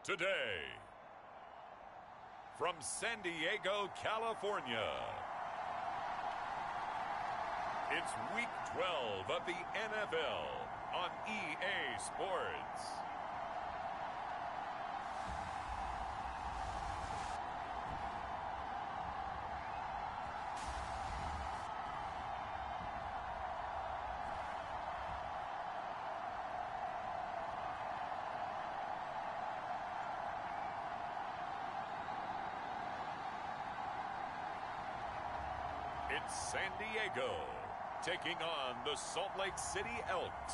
today. From San Diego, California, it's Week 12 of the NFL on EA Sports. It's San Diego taking on the Salt Lake City Elks.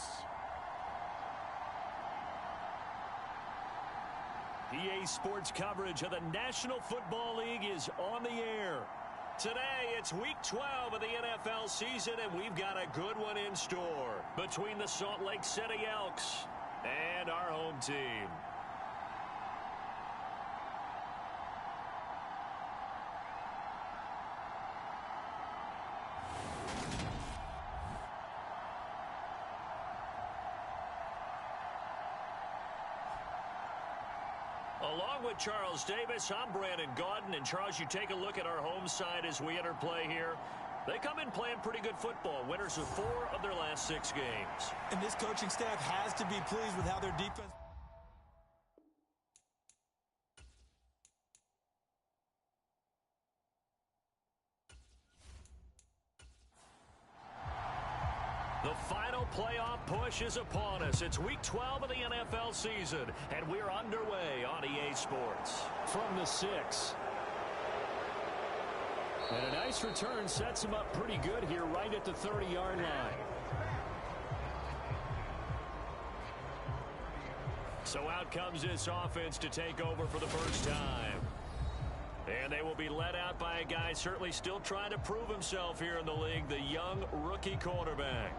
EA Sports coverage of the National Football League is on the air. Today, it's Week 12 of the NFL season, and we've got a good one in store between the Salt Lake City Elks and our home team. Along with Charles Davis, I'm Brandon Gaudin. And Charles, you take a look at our home side as we enter play here. They come in playing pretty good football. Winners of 4 of their last 6 games. And this coaching staff has to be pleased with how their defense... The final playoff push is upon us. It's Week 12 of the NFL season, and we're underway on EA Sports. From the 6. And a nice return sets him up pretty good here right at the 30-yard line. So out comes this offense to take over for the first time. And they will be led out by a guy certainly still trying to prove himself here in the league, the young rookie quarterback.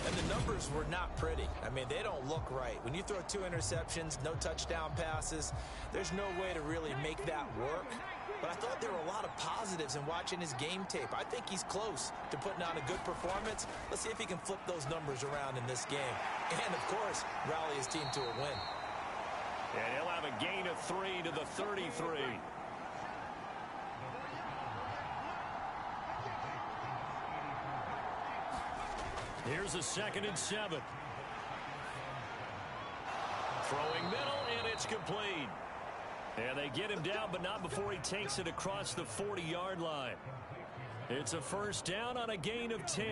And the numbers were not pretty. I mean, they don't look right. When you throw 2 interceptions, no touchdown passes, there's no way to really make that work. But I thought there were a lot of positives in watching his game tape. I think he's close to putting on a good performance. Let's see if he can flip those numbers around in this game. And, of course, rally his team to a win. And he'll have a gain of 3 to the 33. Here's a 2nd and 7. Throwing middle, and it's complete. And they get him down, but not before he takes it across the 40-yard line. It's a first down on a gain of 10.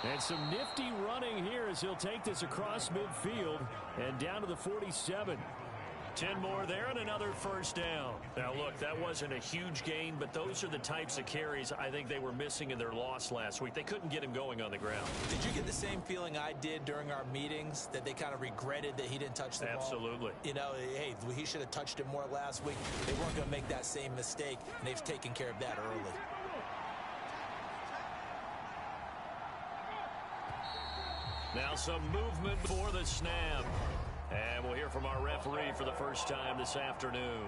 And some nifty running here as he'll take this across midfield and down to the 47. 10 more there and another first down. Now, look, that wasn't a huge gain, but those are the types of carries I think they were missing in their loss last week. They couldn't get him going on the ground. Did you get the same feeling I did during our meetings, that they kind of regretted that he didn't touch the ball? Absolutely. You know, hey, he should have touched it more last week. They weren't going to make that same mistake, and they've taken care of that early. Now some movement for the snap. And we'll hear from our referee for the first time this afternoon.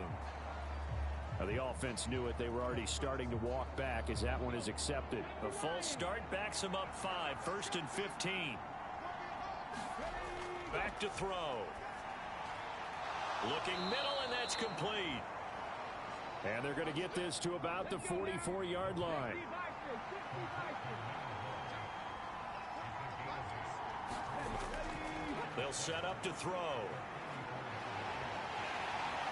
Now the offense knew it. They were already starting to walk back as that one is accepted. A false start backs them up 5. 1st and 15. Back to throw. Looking middle, and that's complete. And they're going to get this to about the 44-yard line. They'll set up to throw.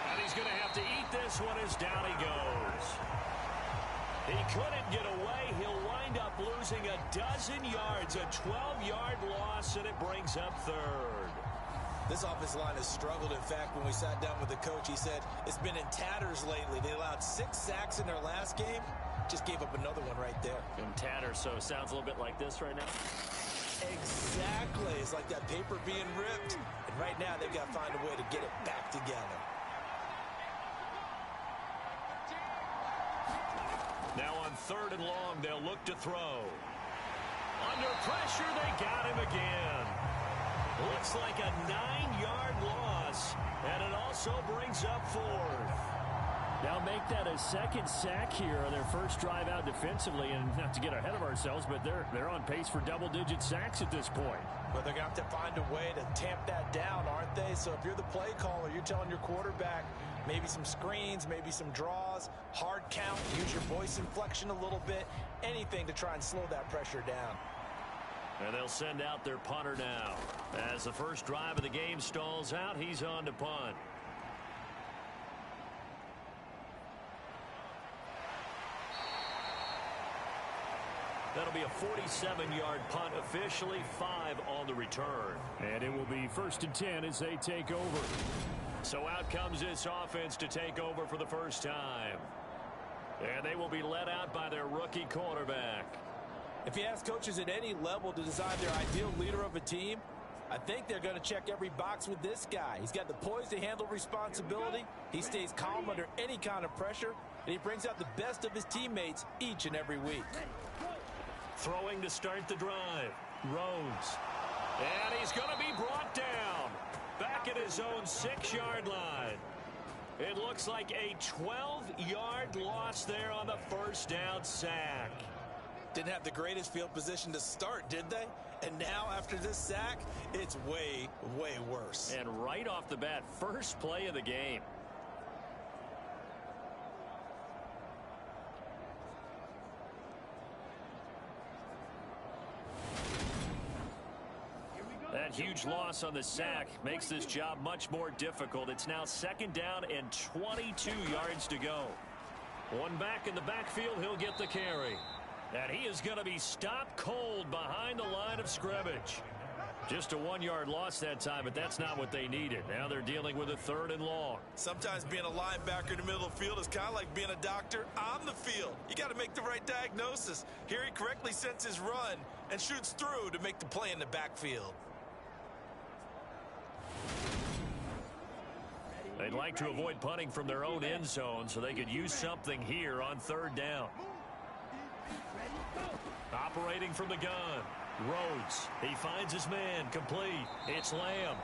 And he's going to have to eat this one as down he goes. He couldn't get away. He'll wind up losing a dozen yards, a 12-yard loss, and it brings up 3rd. This offensive line has struggled. In fact, when we sat down with the coach, he said it's been in tatters lately. They allowed 6 sacks in their last game. Just gave up another one right there. In tatters, so it sounds a little bit like this right now. Exactly. It's like that paper being ripped. And right now, they've got to find a way to get it back together. Now on 3rd and long, they'll look to throw. Under pressure, they got him again. Looks like a 9-yard loss, and it also brings up 4th. Now make that a second sack here on their first drive out defensively, and not to get ahead of ourselves, but they're on pace for double-digit sacks at this point. But they're going to have to find a way to tamp that down, aren't they? So if you're the play caller, you're telling your quarterback maybe some screens, maybe some draws, hard count, use your voice inflection a little bit, anything to try and slow that pressure down. And they'll send out their punter now. As the first drive of the game stalls out, he's on to punt. That'll be a 47-yard punt, officially 5 on the return. And it will be 1st and 10 as they take over. So out comes this offense to take over for the first time. And they will be led out by their rookie quarterback. If you ask coaches at any level to design their ideal leader of a team, I think they're going to check every box with this guy. He's got the poise to handle responsibility. He stays calm under any kind of pressure, and he brings out the best of his teammates each and every week. Throwing to start the drive. Rhodes. And he's going to be brought down. Back at his own 6-yard line. It looks like a 12-yard loss there on the first down sack. Didn't have the greatest field position to start, did they? And now after this sack, it's way, way worse. And right off the bat, first play of the game. That huge loss on the sack makes this job much more difficult. It's now 2nd down and 22 yards to go. One back in the backfield, he'll get the carry. And he is going to be stopped cold behind the line of scrimmage. Just a 1-yard loss that time, but that's not what they needed. Now they're dealing with a 3rd and long. Sometimes being a linebacker in the middle of the field is kind of like being a doctor on the field. You got to make the right diagnosis. Here he correctly sets his run and shoots through to make the play in the backfield. They'd like to avoid punting from their own end zone so they could use something here on 3rd down. Operating from the gun. Rhodes. He finds his man. Complete. It's Lamb.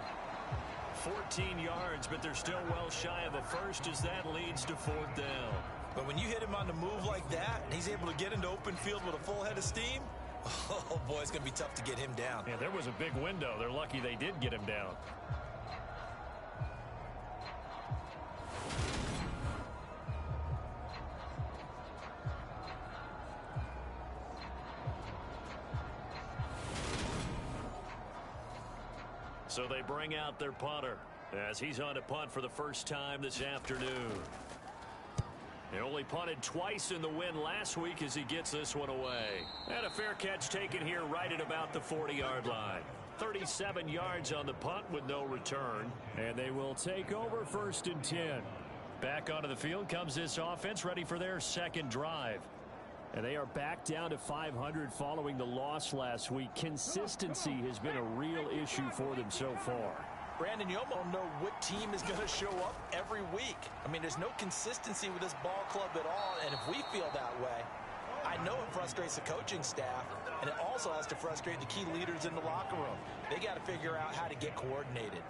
14 yards, but they're still well shy of a first as that leads to 4th down. But when you hit him on the move like that, and he's able to get into open field with a full head of steam, oh boy, it's going to be tough to get him down. Yeah, there was a big window. They're lucky they did get him down. So they bring out their punter as he's on a punt for the first time this afternoon. He only punted twice in the win last week as he gets this one away. And a fair catch taken here right at about the 40-yard line. 37 yards on the punt with no return. And they will take over 1st and 10. Back onto the field comes this offense ready for their 2nd drive. And they are back down to 500 following the loss last week. Consistency has been a real issue for them so far. Brandon, you almost know what team is going to show up every week. I mean, there's no consistency with this ball club at all, and if we feel that way, I know it frustrates the coaching staff, and it also has to frustrate the key leaders in the locker room. They got to figure out how to get coordinated.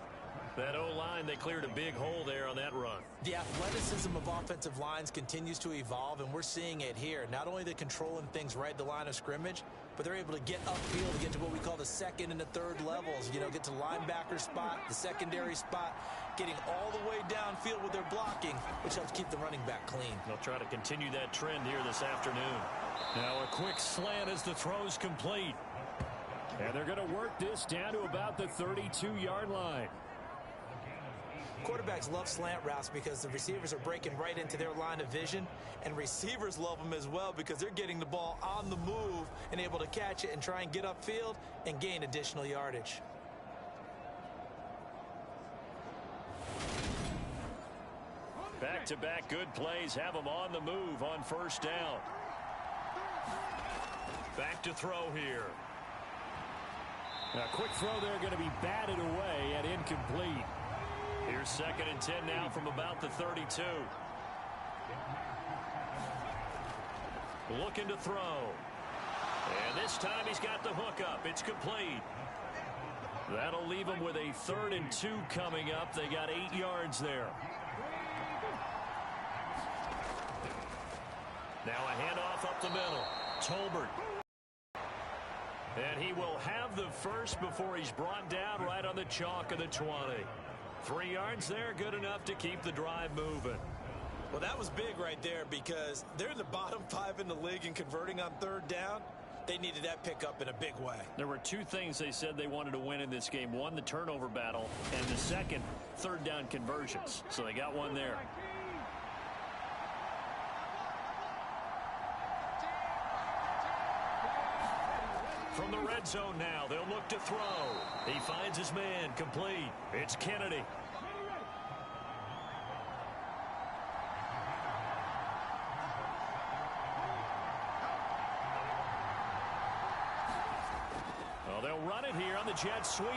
That O-line, they cleared a big hole there on that run. The athleticism of offensive lines continues to evolve, and we're seeing it here. Not only are they controlling things right at the line of scrimmage, but they're able to get upfield to get to what we call the 2nd and the 3rd levels. You know, get to the linebacker spot, the secondary spot, getting all the way downfield with their blocking, which helps keep the running back clean. They'll try to continue that trend here this afternoon. Now a quick slant as the throw's complete. And they're going to work this down to about the 32-yard line. Quarterbacks love slant routes because the receivers are breaking right into their line of vision, and receivers love them as well because they're getting the ball on the move and able to catch it and try and get upfield and gain additional yardage. Back-to-back good plays have them on the move on 1st down. Back to throw here. A quick throw there going to be batted away and incomplete. Here's 2nd and 10 now from about the 32. Looking to throw. And this time he's got the hook up. It's complete. That'll leave him with a 3rd and 2 coming up. They got 8 yards there. Now a handoff up the middle. Tolbert. And he will have the first before he's brought down right on the chalk of the 20. 3 yards there, good enough to keep the drive moving. Well, that was big right there because they're in the bottom 5 in the league in converting on third down. They needed that pickup in a big way. There were 2 things they said they wanted to win in this game. One, the turnover battle, and the second, third down conversions. So they got one there. From the red zone now, they'll look to throw. He finds his man, complete. It's Kennedy. Well, they'll run it here on the jet sweep.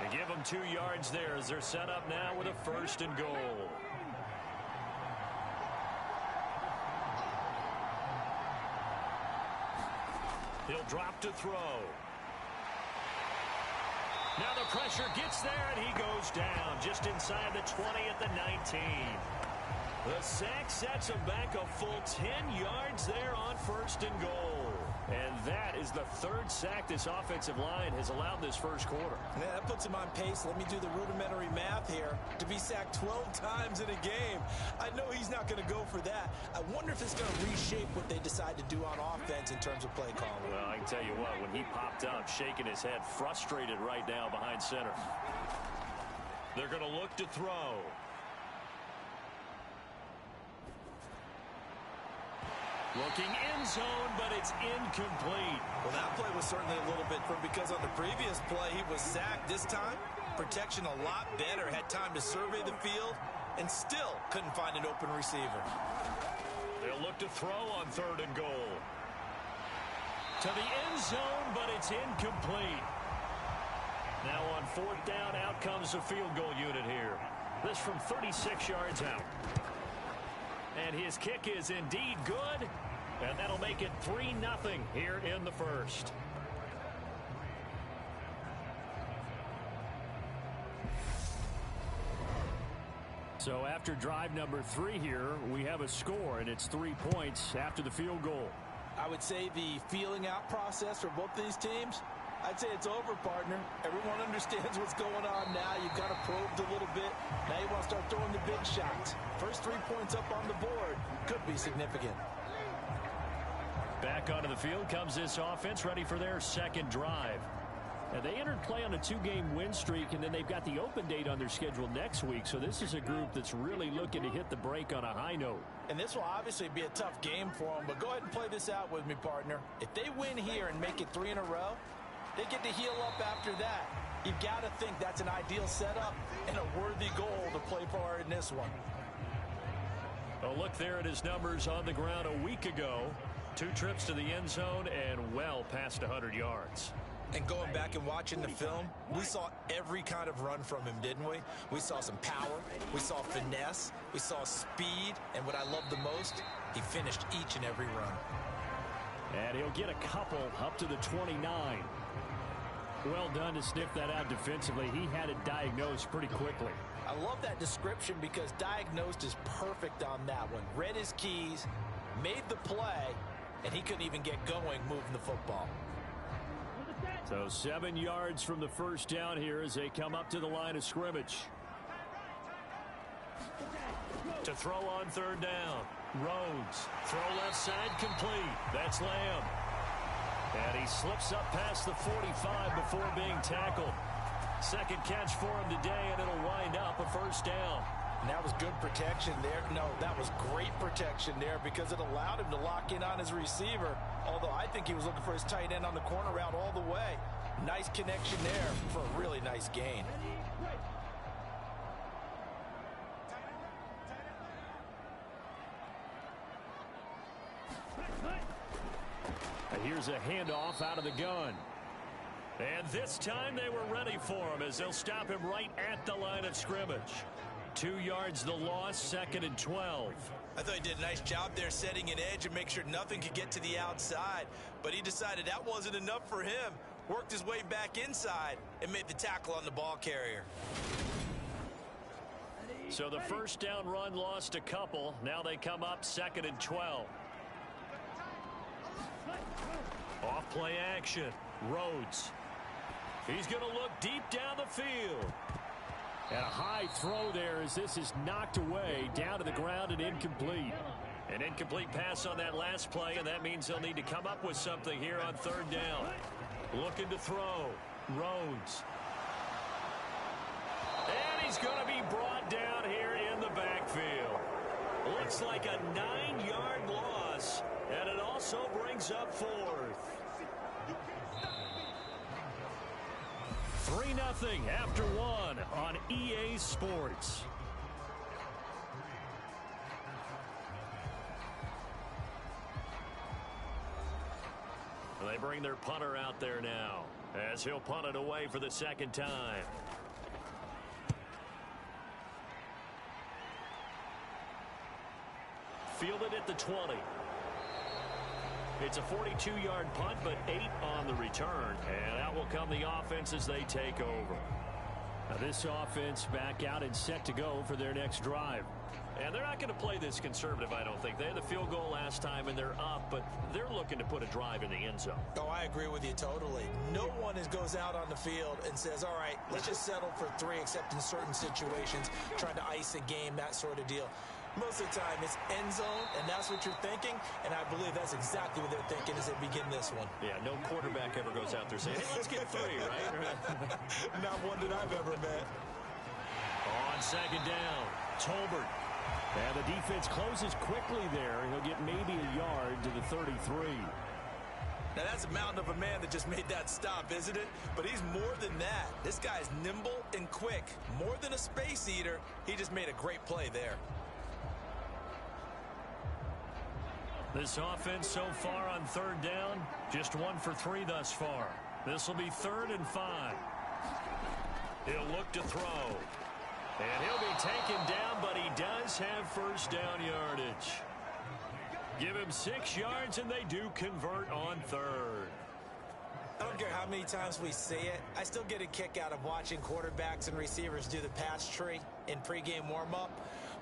They give them 2 yards there as they're set up now with a 1st and goal. He'll drop to throw. Now the pressure gets there, and he goes down just inside the 20 at the 19. The sack sets him back a full 10 yards there on 1st and goal. And that is the 3rd sack this offensive line has allowed this first quarter. Yeah, that puts him on pace. Let me do the rudimentary math here. To be sacked 12 times in a game, I know he's not going to go for that. I wonder if it's going to reshape what they decide to do on offense in terms of play calling. Well, I can tell you what, when he popped up, shaking his head, frustrated right now behind center. They're going to look to throw. Looking end zone, but it's incomplete. Well, that play was certainly a little bit from because on the previous play he was sacked. This time, protection a lot better. Had time to survey the field and still couldn't find an open receiver. They'll look to throw on 3rd and goal. To the end zone, but it's incomplete. Now on 4th down, out comes the field goal unit here. This from 36 yards out. And his kick is indeed good. And that'll make it 3-0 here in the first. So after drive number 3 here, we have a score, and it's 3 points after the field goal. I would say the feeling out process for both these teams, I'd say it's over, partner. Everyone understands what's going on now. You've kind of probed a little bit. Now you want to start throwing the big shots. First 3 points up on the board could be significant. Back onto the field comes this offense, ready for their 2nd drive. And they entered play on a 2-game win streak, and then they've got the open date on their schedule next week. So this is a group that's really looking to hit the break on a high note. And this will obviously be a tough game for them, but go ahead and play this out with me, partner. If they win here and make it 3 in a row, they get to heal up after that. You've got to think that's an ideal setup and a worthy goal to play for in this one. A look there at his numbers on the ground a week ago. 2 trips to the end zone and well past 100 yards. And going back and watching the film, we saw every kind of run from him, didn't we? We saw some power, we saw finesse, we saw speed, and what I love the most, he finished each and every run. And he'll get a couple up to the 29. Well done to sniff that out defensively. He had it diagnosed pretty quickly. I love that description because diagnosed is perfect on that one. Read his keys, made the play, and he couldn't even get going moving the football. So 7 yards from the first down here as they come up to the line of scrimmage. To throw on 3rd down. Rhodes. Throw left side complete. That's Lamb. And he slips up past the 45 before being tackled. 2nd catch for him today, and it'll wind up a 1st down. And that was good protection there. No, that was great protection there because it allowed him to lock in on his receiver. Although I think he was looking for his tight end on the corner route all the way. Nice connection there for a really nice gain. And here's a handoff out of the gun. And this time they were ready for him as they'll stop him right at the line of scrimmage. 2 yards the loss, 2nd and 12. I thought he did a nice job there setting an edge and make sure nothing could get to the outside. But he decided that wasn't enough for him. Worked his way back inside and made the tackle on the ball carrier. So the first down run lost a couple. Now they come up 2nd and 12. Off play action. Rhodes. He's going to look deep down the field. And a high throw there as this is knocked away down to the ground and incomplete. An incomplete pass on that last play, and that means they'll need to come up with something here on 3rd down. Looking to throw. Rhodes. And he's going to be brought down here in the backfield. Looks like a 9-yard loss, and it also brings up 4th. 3-0 after 1 on EA Sports. They bring their punter out there now as he'll punt it away for the 2nd time. Fielded at the 20. It's a 42-yard punt, but 8 on the return. And out will come the offense as they take over. Now this offense back out and set to go for their next drive. And they're not going to play this conservative, I don't think. They had the field goal last time, and they're up, but they're looking to put a drive in the end zone. Oh, I agree with you totally. No one goes out on the field and says, all right, let's just settle for 3, except in certain situations, trying to ice a game, that sort of deal. Most of the time, it's end zone, and that's what you're thinking, and I believe that's exactly what they're thinking as they begin this one. Yeah, no quarterback ever goes out there saying, hey, let's get 3, right? Not one that I've ever met. On 2nd down, Tolbert. And the defense closes quickly there. He'll get maybe a yard to the 33. Now, that's a mountain of a man that just made that stop, isn't it? But he's more than that. This guy's nimble and quick. More than a space eater, he just made a great play there. This offense so far on 3rd down, just 1 for 3 thus far. This will be 3rd and 5. He'll look to throw. And he'll be taken down, but he does have 1st down yardage. Give him 6 yards, and they do convert on 3rd. I don't care how many times we see it. I still get a kick out of watching quarterbacks and receivers do the pass tree in pregame warm-up.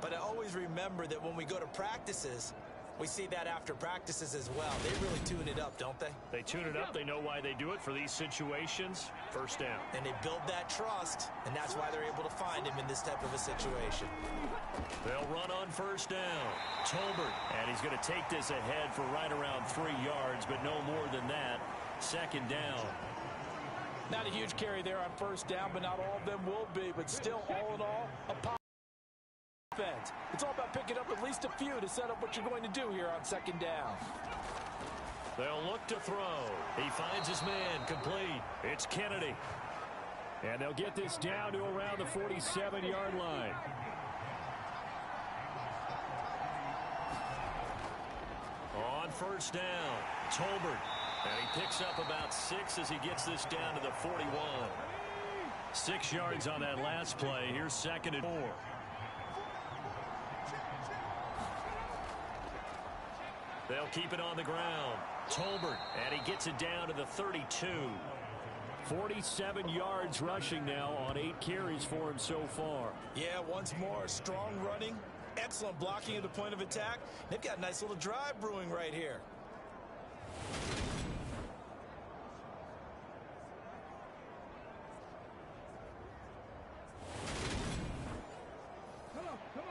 But I always remember that when we go to practices, we see that after practices as well. They really tune it up, don't they? They tune it up. They know why they do it for these situations. 1st down. And they build that trust, and that's why they're able to find him in this type of a situation. They'll run on 1st down. Tolbert, and he's going to take this ahead for right around 3 yards, but no more than that. 2nd down. Not a huge carry there on 1st down, but not all of them will be. But still, all in all, a offense. It's all about picking up at least a few to set up what you're going to do here on 2nd down. They'll look to throw. He finds his man complete. It's Kennedy. And they'll get this down to around the 47-yard line. On 1st down, Tolbert. And he picks up about 6 as he gets this down to the 41. 6 yards on that last play. Here's 2nd and 4. They'll keep it on the ground. Tolbert, and he gets it down to the 32. 47 yards rushing now on 8 carries for him so far. Yeah, once more, strong running, excellent blocking at the point of attack. They've got a nice little drive brewing right here.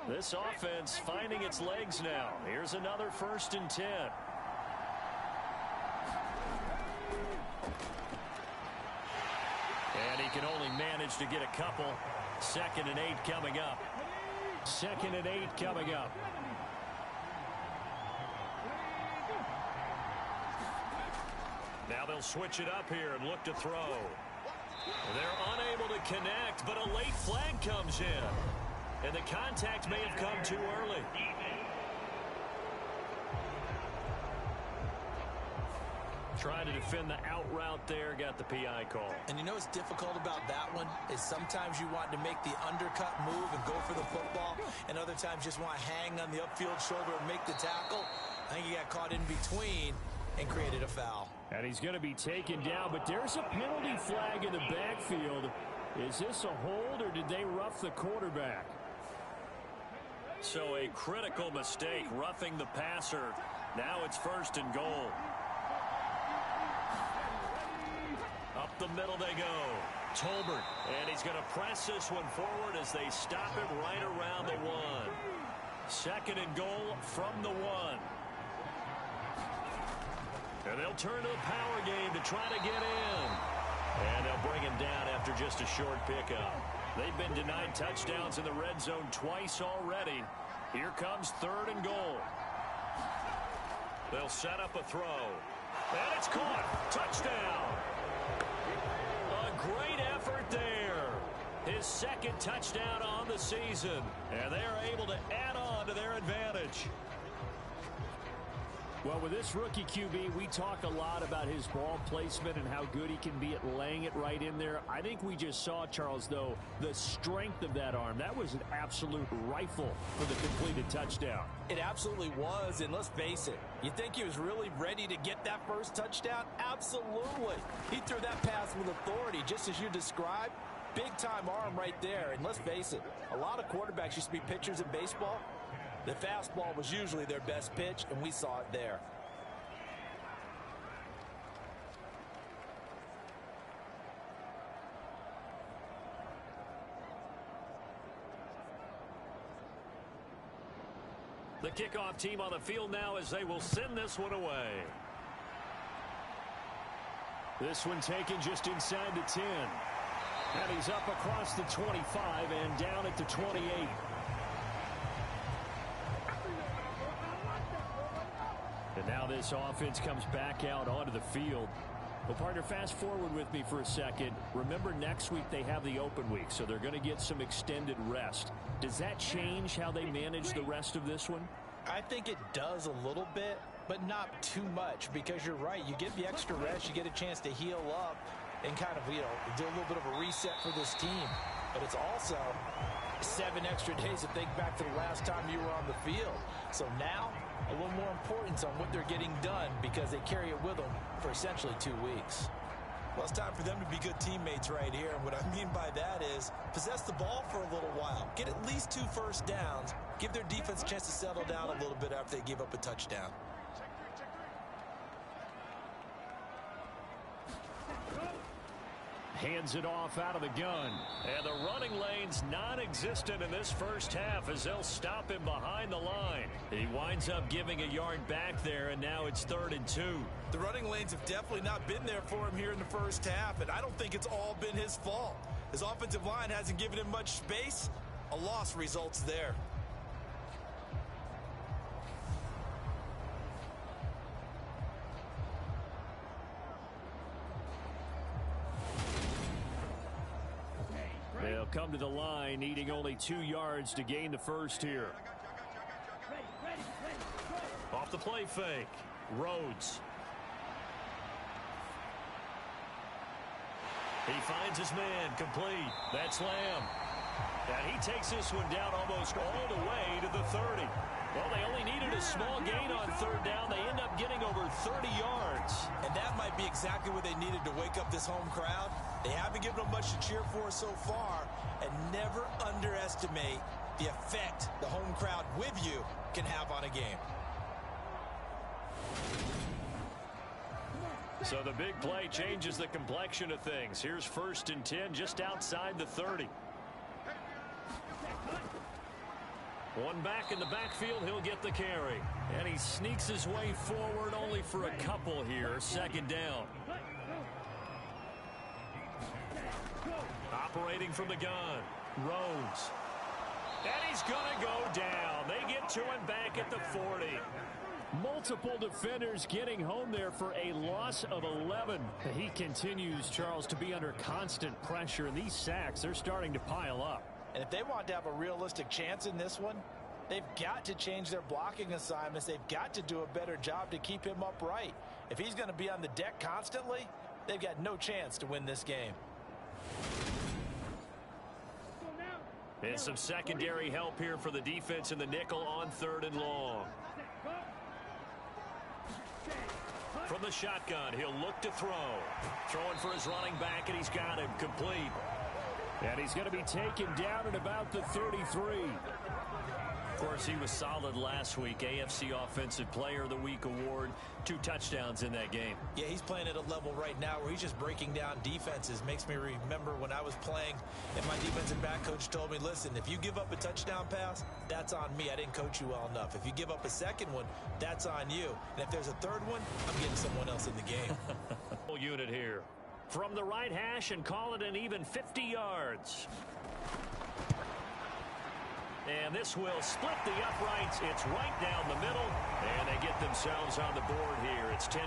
This offense finding its legs now. Here's another 1st and 10. And he can only manage to get a couple. 2nd and 8 coming up. 2nd and 8 coming up. Now they'll switch it up here and look to throw. They're unable to connect, but a late flag comes in. And the contact may have come too early. Trying to defend the out route there, got the PI call. And you know what's difficult about that one is sometimes you want to make the undercut move and go for the football, and other times just want to hang on the upfield shoulder and make the tackle. I think he got caught in between and created a foul. And he's going to be taken down, but there's a penalty flag in the backfield. Is this a hold, or did they rough the quarterback? So a critical mistake, roughing the passer. Now it's 1st and goal. Up the middle they go. Tolbert, and he's going to press this one forward as they stop it right around the 1. 2nd and goal from the 1. And they'll turn to the power game to try to get in. And they'll bring him down after just a short pickup. They've been denied touchdowns in the red zone twice already. Here comes 3rd and goal. They'll set up a throw. And it's caught. Touchdown. A great effort there. His 2nd touchdown on the season. And they are able to add on to their advantage. Well, with this rookie QB, we talk a lot about his ball placement and how good he can be at laying it right in there. I think we just saw, Charles, though, the strength of that arm. That was an absolute rifle for the completed touchdown. It absolutely was, and let's face it, you think he was really ready to get that first touchdown? Absolutely. He threw that pass with authority, just as you described. Big-time arm right there, and let's face it, a lot of quarterbacks used to be pitchers in baseball. The fastball was usually their best pitch, and we saw it there. The kickoff team on the field now as they will send this one away. This one taken just inside the 10. And he's up across the 25 and down at the 28. And now this offense comes back out onto the field. Well, partner, fast forward with me for a second. Remember, next week they have the open week, so they're going to get some extended rest. Does that change how they manage the rest of this one? I think it does a little bit, but not too much, because you're right. You get the extra rest, you get a chance to heal up and kind of, do a little bit of a reset for this team. But it's also 7 extra days to think back to the last time you were on the field. So now, a little more importance on what they're getting done because they carry it with them for essentially 2 weeks. Well, it's time for them to be good teammates right here. And what I mean by that is possess the ball for a little while. Get at least 2 first downs. Give their defense a chance to settle down a little bit after they give up a touchdown. Hands it off out of the gun. And the running lane's non-existent in this first half as they'll stop him behind the line. He winds up giving a yard back there, and now it's 3rd and 2. The running lanes have definitely not been there for him here in the first half, and I don't think it's all been his fault. His offensive line hasn't given him much space. A loss results there. They'll come to the line, needing only 2 yards to gain the first here. Off the play fake. Rhodes. He finds his man complete. That's Lamb. And he takes this one down almost all the way to the 30. Well, they only needed a small gain on 3rd down. They end up getting over 30 yards. And that might be exactly what they needed to wake up this home crowd. They haven't given them much to cheer for so far. And never underestimate the effect the home crowd with you can have on a game. So the big play changes the complexion of things. Here's 1st and 10 just outside the 30. One back in the backfield, he'll get the carry. And he sneaks his way forward only for a couple here. 2nd down. Operating from the gun. Rhodes. And he's going to go down. They get to him back at the 40. Multiple defenders getting home there for a loss of 11. He continues, Charles, to be under constant pressure. And these sacks, they're starting to pile up. And if they want to have a realistic chance in this one, they've got to change their blocking assignments. They've got to do a better job to keep him upright. If he's going to be on the deck constantly, they've got no chance to win this game. And some secondary help here for the defense in the nickel on 3rd and long. From the shotgun, he'll look to throw. Throwing for his running back, and he's got him complete. And he's going to be taken down at about the 33. course, he was solid last week. AFC Offensive Player of the Week award. 2 touchdowns in that game. Yeah, he's playing at a level right now where he's just breaking down defenses. Makes me remember when I was playing and my defensive back coach told me, listen, if you give up a touchdown pass, that's on me. I didn't coach you well enough. If you give up a second one, that's on you. And if there's a third one, I'm getting someone else in the game. Unit here. From the right hash and call it an even 50 yards. And this will split the uprights. It's right down the middle. And they get themselves on the board here. It's 10-3.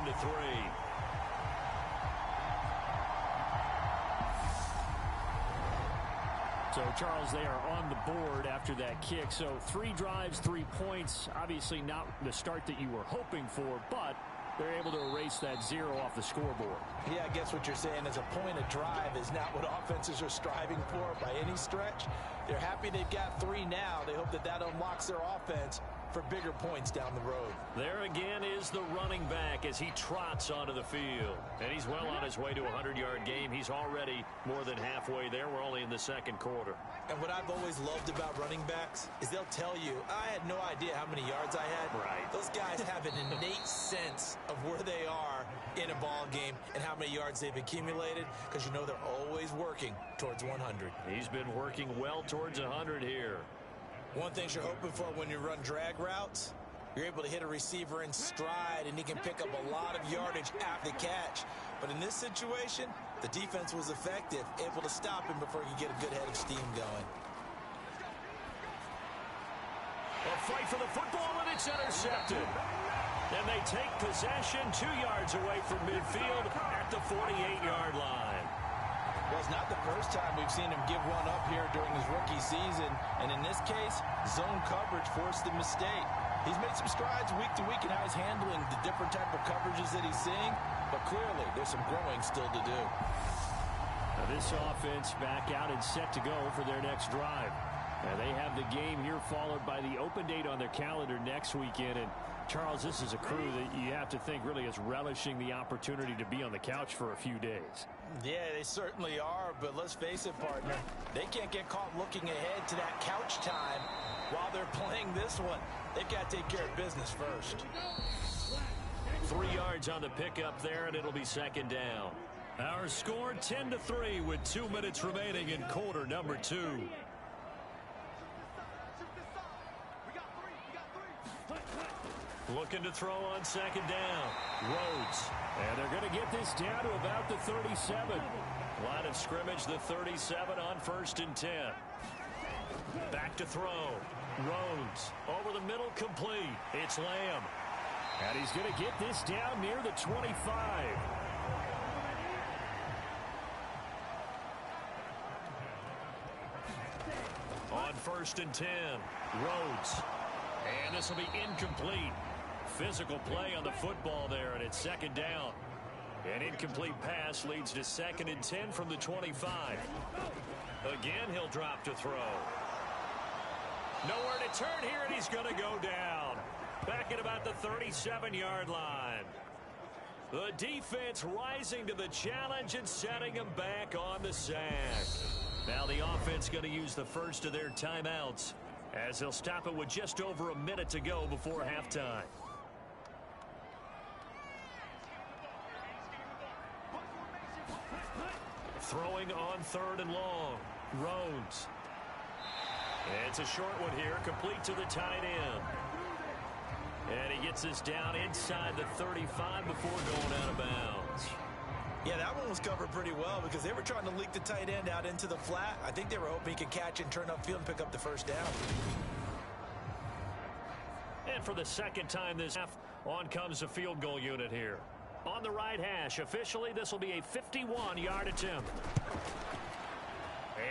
So, Charles, they are on the board after that kick. So 3 drives, 3 points. Obviously not the start that you were hoping for, but they're able to erase that 0 off the scoreboard. Yeah, I guess what you're saying is a point of drive is not what offenses are striving for by any stretch. They're happy they've got 3 now. They hope that unlocks their offense for bigger points down the road. There again is the running back as he trots onto the field. And he's well on his way to a 100-yard game. He's already more than halfway there. We're only in the second quarter. And what I've always loved about running backs is they'll tell you, I had no idea how many yards I had. Right. Those guys have an innate sense of where they are in a ball game and how many yards they've accumulated because you know they're always working towards 100. He's been working well towards 100 here. One thing you're hoping for when you run drag routes, you're able to hit a receiver in stride and he can pick up a lot of yardage after the catch. But in this situation, the defense was effective, able to stop him before he could get a good head of steam going. A fight for the football, and it's intercepted. And they take possession 2 yards away from midfield at the 48-yard line. Well, it's not the first time we've seen him give one up here during his rookie season. And in this case, zone coverage forced the mistake. He's made some strides week to week in how he's handling the different type of coverages that he's seeing. But clearly, there's some growing still to do. Now this offense back out and set to go for their next drive. And they have the game here followed by the open date on their calendar next weekend. And Charles, this is a crew that you have to think really is relishing the opportunity to be on the couch for a few days. Yeah, they certainly are, but let's face it, partner. They can't get caught looking ahead to that couch time while they're playing this one. They've got to take care of business first. 3 yards on the pickup there, and it'll be second down. Our score 10-3 with 2 minutes remaining in quarter number 2. Looking to throw on second down. Rhodes. And they're going to get this down to about the 37. Line of scrimmage, the 37 on 1st and 10. Back to throw. Rhodes. Over the middle, complete. It's Lamb. And he's going to get this down near the 25. On 1st and 10. Rhodes. And this will be incomplete. Physical play on the football there, and it's second down. An incomplete pass leads to 2nd and 10 from the 25. Again, he'll drop to throw. Nowhere to turn here, and he's going to go down. Back at about the 37-yard line. The defense rising to the challenge and setting him back on the sack. Now the offense going to use the first of their timeouts as they'll stop it with just over a minute to go before halftime. Throwing on 3rd and long. Rhodes. It's a short one here, complete to the tight end. And he gets this down inside the 35 before going out of bounds. Yeah, that one was covered pretty well because they were trying to leak the tight end out into the flat. I think they were hoping he could catch and turn upfield and pick up the first down. And for the second time this half, on comes the field goal unit here. On the right hash, officially this will be a 51-yard attempt.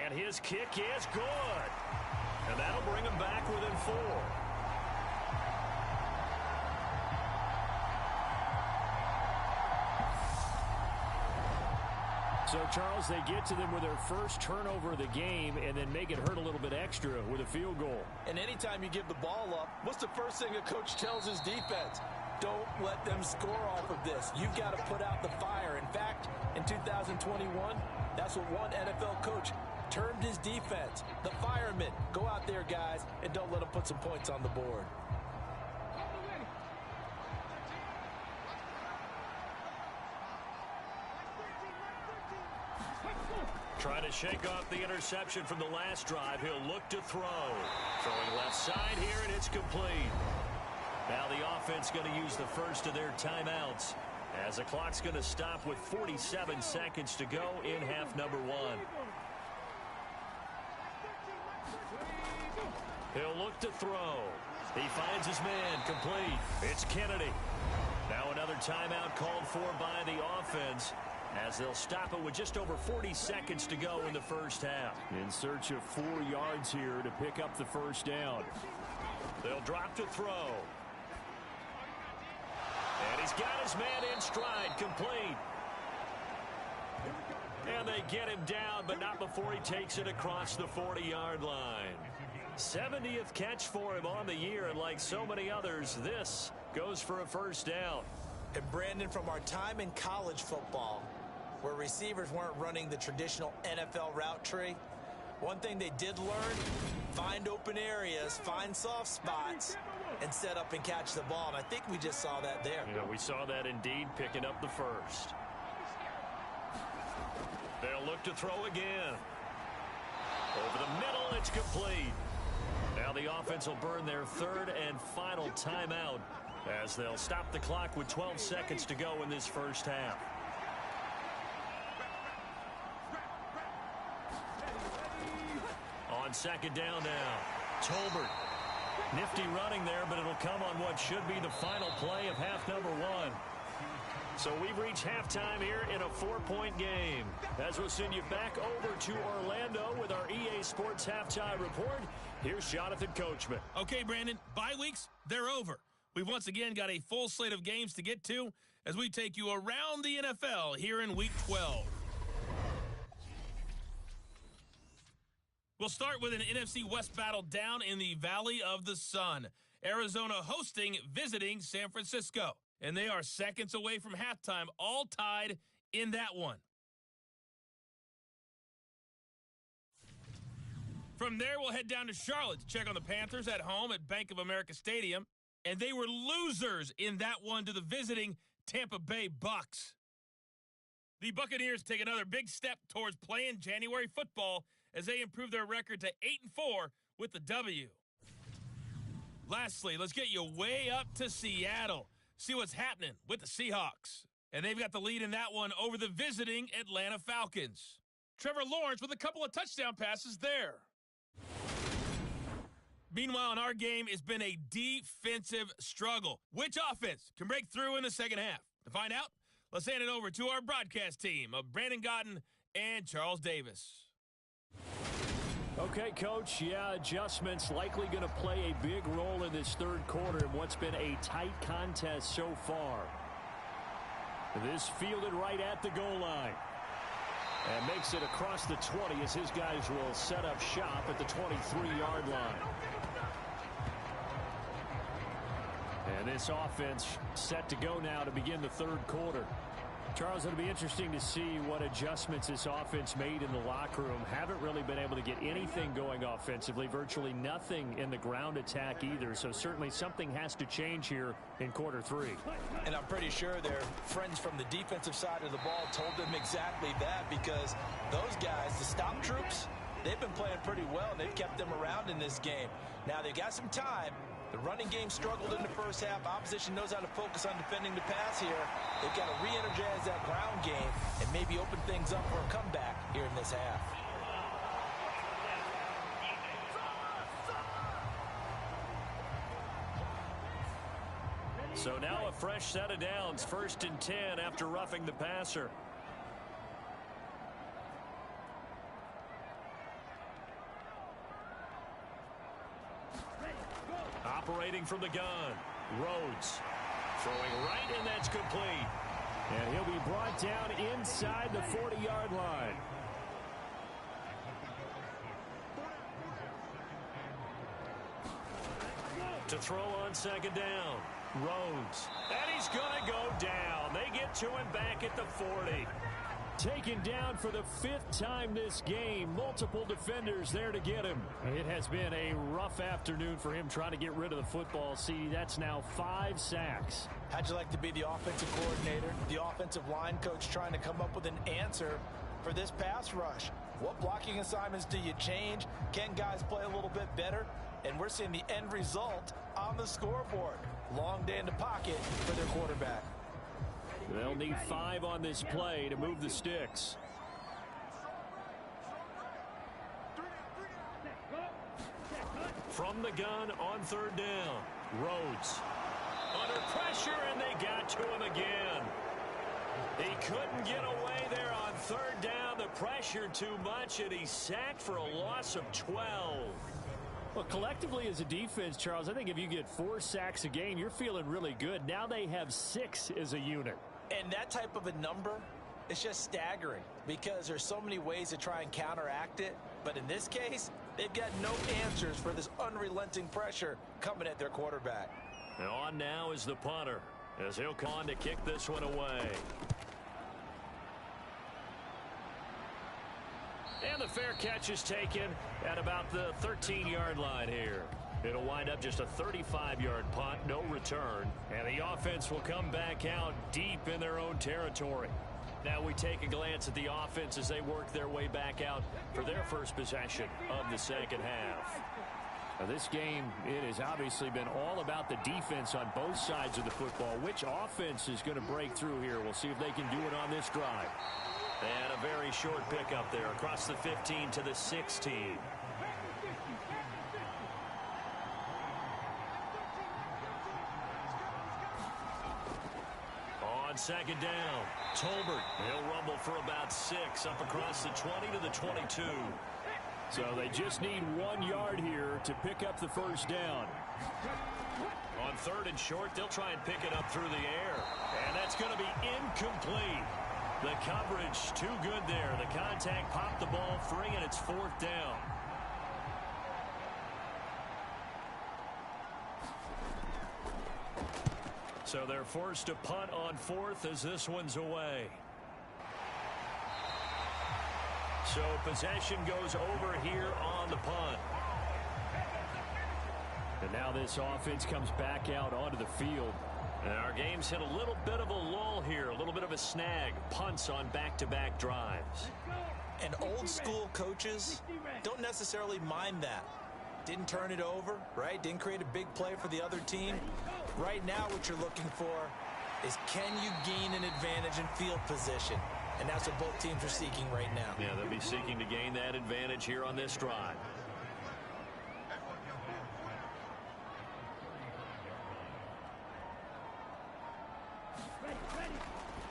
And his kick is good. And that'll bring him back within 4. So, Charles, they get to them with their first turnover of the game and then make it hurt a little bit extra with a field goal. And anytime you give the ball up, what's the first thing a coach tells his defense? Don't let them score off of this. You've got to put out the fire. In fact, in 2021, that's what one NFL coach turned his defense. The firemen, go out there, guys, and don't let them put some points on the board. Trying to shake off the interception from the last drive. He'll look to throw. Throwing left side here, and it's complete. Now the offense going to use the first of their timeouts, as the clock's going to stop with 47 seconds to go in half number one. He'll look to throw. He finds his man, complete. It's Kennedy. Now another timeout called for by the offense, as they'll stop it with just over 40 seconds to go in the first half. In search of 4 yards here to pick up the first down. They'll drop to throw. And he's got his man in stride, complete. And they get him down, but not before he takes it across the 40-yard line. 70th catch for him on the year, and like so many others, this goes for a first down. And Brandon, from our time in college football, where receivers weren't running the traditional NFL route tree, one thing they did learn: find open areas, find soft spots, and set up and catch the ball. And I think we just saw that there. Yeah, we saw that indeed, picking up the first. They'll look to throw again. Over the middle, it's complete. Now the offense will burn their third and final timeout, as they'll stop the clock with 12 seconds to go in this first half. On second down now, Tolbert. Nifty running there, but it'll come on what should be the final play of half number one. So we've reached halftime here in a 4-point game. As we'll send you back over to Orlando with our EA Sports Halftime Report, here's Jonathan Coachman. Okay, Brandon, bye weeks, they're over. We've once again got a full slate of games to get to as we take you around the NFL here in Week 12. We'll start with an NFC West battle down in the Valley of the Sun. Arizona visiting San Francisco. And they are seconds away from halftime, all tied in that one. From there, we'll head down to Charlotte to check on the Panthers at home at Bank of America Stadium. And they were losers in that one to the visiting Tampa Bay Bucks. The Buccaneers take another big step towards playing January football as they improve their record to 8-4 with the W. Lastly, let's get you way up to Seattle. See what's happening with the Seahawks. And they've got the lead in that one over the visiting Atlanta Falcons. Trevor Lawrence with a couple of touchdown passes there. Meanwhile, in our game, it's been a defensive struggle. Which offense can break through in the second half? To find out, let's hand it over to our broadcast team of Brandon Godden and Charles Davis. Okay, Coach, adjustments likely going to play a big role in this third quarter in what's been a tight contest so far. This fielded right at the goal line. And makes it across the 20 as his guys will set up shop at the 23-yard line. And this offense set to go now to begin the third quarter. Charles, it'll be interesting to see what adjustments this offense made in the locker room. Haven't really been able to get anything going offensively, virtually nothing in the ground attack either. So certainly something has to change here in quarter three. And I'm pretty sure their friends from the defensive side of the ball told them exactly that, because those guys, the stop troops, they've been playing pretty well, and they've kept them around in this game. Now they've got some time. The running game struggled in the first half. Opposition knows how to focus on defending the pass here. They've got to re-energize that ground game and maybe open things up for a comeback here in this half. So now a fresh set of downs, 1st and 10 after roughing the passer. Operating from the gun, Rhodes throwing right, and that's complete. And he'll be brought down inside the 40-yard line. To throw on second down, Rhodes. And he's going to go down. They get to him back at the 40. taken down for the 5th time this game. Multiple defenders there to get him. It has been a rough afternoon for him trying to get rid of the football. See, that's now 5 sacks. How'd you like to be the offensive coordinator, the offensive line coach trying to come up with an answer for this pass rush? What blocking assignments do you change? Can guys play a little bit better? And we're seeing the end result on the scoreboard. Long day in the pocket for their quarterback. They'll need 5 on this play to move the sticks. From the gun on 3rd down. Rhodes under pressure, and they got to him again. He couldn't get away there on 3rd down. The pressure too much, and he's sacked for a loss of 12. Well, collectively as a defense, Charles, I think if you get 4 sacks a game, you're feeling really good. Now they have 6 as a unit. And that type of a number is just staggering because there's so many ways to try and counteract it. But in this case, they've got no answers for this unrelenting pressure coming at their quarterback. And on now is the punter as he'll come on to kick this one away. And the fair catch is taken at about the 13-yard line here. It'll wind up just a 35-yard punt, no return. And the offense will come back out deep in their own territory. Now we take a glance at the offense as they work their way back out for their first possession of the second half. Now this game, it has obviously been all about the defense on both sides of the football. Which offense is going to break through here? We'll see if they can do it on this drive. And a very short pickup there across the 15 to the 16. On 2nd down, Tolbert. He'll rumble for about 6 up across the 20 to the 22. So they just need 1 yard here to pick up the first down. On 3rd and short, they'll try and pick it up through the air. And that's going to be incomplete. The coverage too good there. The contact popped the ball free, and it's 4th down. So they're forced to punt on 4th as this one's away. So possession goes over here on the punt. And now this offense comes back out onto the field. And our game's hit a little bit of a lull here, a little bit of a snag. Punts on back-to-back drives. And old school coaches don't necessarily mind that. Didn't turn it over, right? Didn't create a big play for the other team. Right now what you're looking for is can you gain an advantage in field position? And that's what both teams are seeking right now. Yeah, they'll be seeking to gain that advantage here on this drive.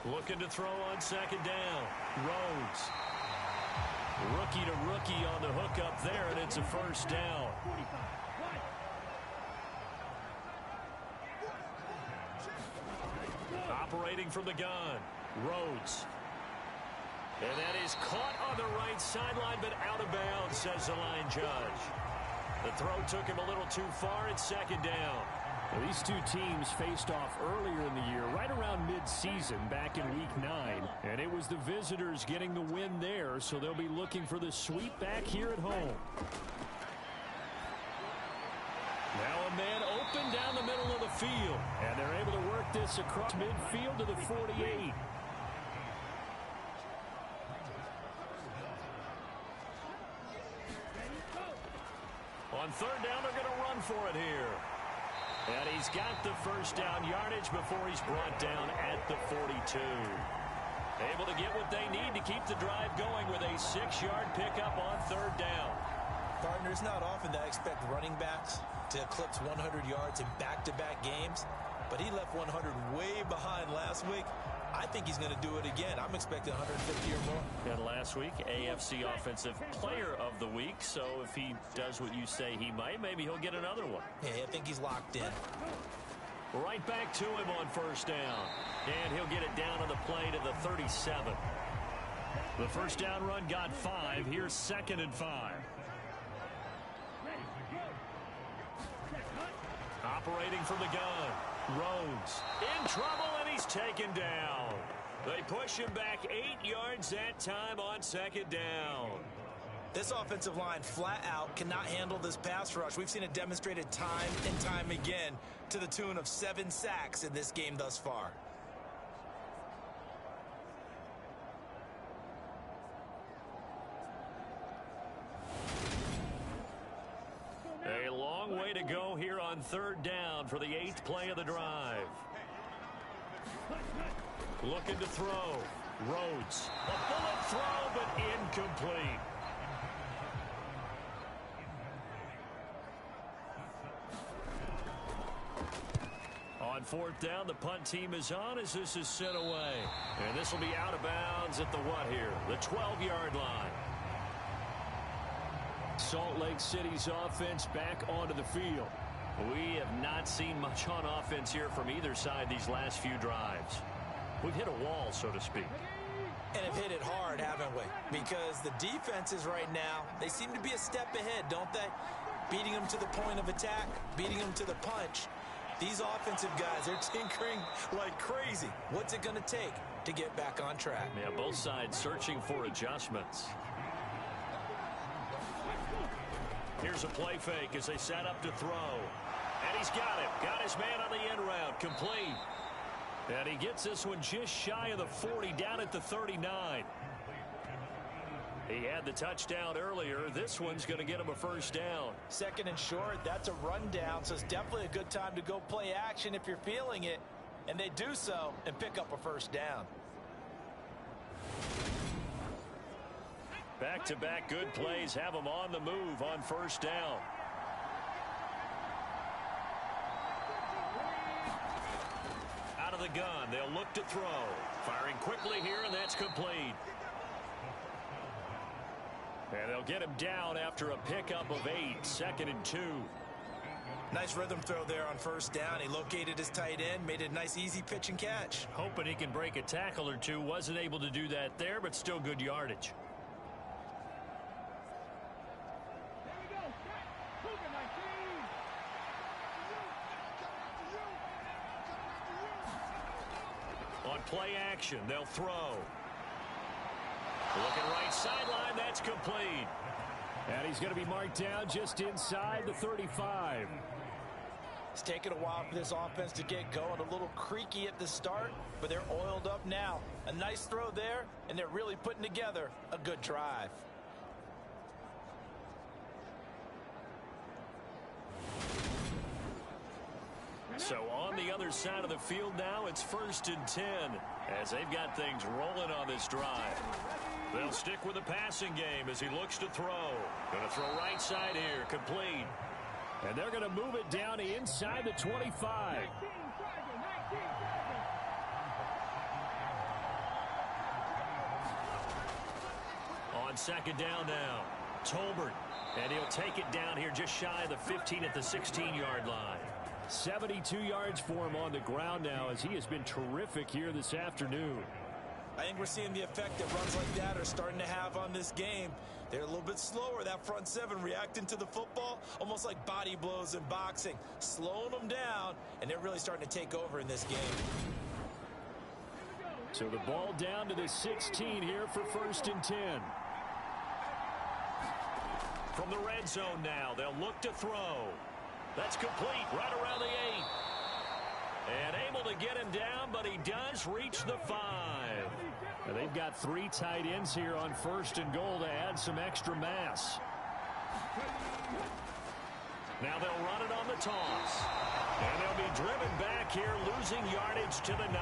Looking to throw on 2nd down. Rhodes. Rookie to rookie on the hookup there, and it's a first down. Operating from the gun. Rhodes. And that is caught on the right sideline, but out of bounds, says the line judge. The throw took him a little too far. It's 2nd down. Well, these two teams faced off earlier in the year, right around mid-season, back in Week 9. And it was the visitors getting the win there, so they'll be looking for the sweep back here at home. Now a man open down the middle of the field. And they're able to work this across midfield to the 48. On 3rd down, they're going to run for it here. And he's got the first down yardage before he's brought down at the 42. Able to get what they need to keep the drive going with a 6-yard pickup on 3rd down. Partner, it's not often that I expect running backs to eclipse 100 yards in back-to-back games, but he left 100 way behind last week. I think he's going to do it again. I'm expecting 150 or more. And last week, AFC Offensive Player of the Week. So if he does what you say he might, maybe he'll get another one. Yeah, I think he's locked in. Right back to him on 1st down. And he'll get it down on the play to the 37. The first down run got 5. Here's 2nd and 5. Operating from the gun. Rhodes in trouble, and he's taken down. They push him back 8 yards that time on second down. This offensive line flat out cannot handle this pass rush. We've seen it demonstrated time and time again to the tune of 7 sacks in this game thus far. A long way to go here on third down for the 8th play of the drive. Looking to throw. Rhodes. A bullet throw, but incomplete. On fourth down, the punt team is on as this is sent away. And this will be out of bounds at the what here? The 12-yard line. Salt Lake City's offense back onto the field. We have not seen much on offense here from either side these last few drives. We've hit a wall, so to speak. And have hit it hard, haven't we? Because the defenses right now, they seem to be a step ahead, don't they? Beating them to the point of attack, beating them to the punch. These offensive guys, they're tinkering like crazy. What's it going to take to get back on track? Yeah, both sides searching for adjustments. Here's a play fake as they set up to throw. And he's got it. Got his man on the end route. Complete. And he gets this one just shy of the 40, down at the 39. He had the touchdown earlier. This one's going to get him a first down. Second and short, that's a rundown, so it's definitely a good time to go play action if you're feeling it. And they do so and pick up a first down. Back-to-back good plays have them on the move on first down. Out of the gun, they'll look to throw. Firing quickly here, and that's complete. And they'll get him down after a pickup of 8, 2nd and 2. Nice rhythm throw there on first down. He located his tight end, made it a nice easy pitch and catch. Hoping he can break a tackle or two. Wasn't able to do that there, but still good yardage. On play action, they'll throw. Looking right sideline, that's complete. And he's going to be marked down just inside the 35. It's taken a while for this offense to get going. A little creaky at the start, but they're oiled up now. A nice throw there, and they're really putting together a good drive. So on the other side of the field now, it's 1st and 10 as they've got things rolling on this drive. They'll stick with the passing game as he looks to throw. Going to throw right side here, complete. And they're going to move it down inside the 25. On second down now, Tolbert. And he'll take it down here just shy of the 15 at the 16-yard line. 72 yards for him on the ground now as he has been terrific here this afternoon. I think we're seeing the effect that runs like that are starting to have on this game. They're a little bit slower, that front seven reacting to the football, almost like body blows in boxing, slowing them down, and they're really starting to take over in this game. So the ball down to the 16 here for 1st and 10. From the red zone now, they'll look to throw. That's complete right around the 8. And able to get him down, but he does reach the 5. Now they've got 3 tight ends here on 1st and goal to add some extra mass. Now they'll run it on the toss. And they'll be driven back here, losing yardage to the 9.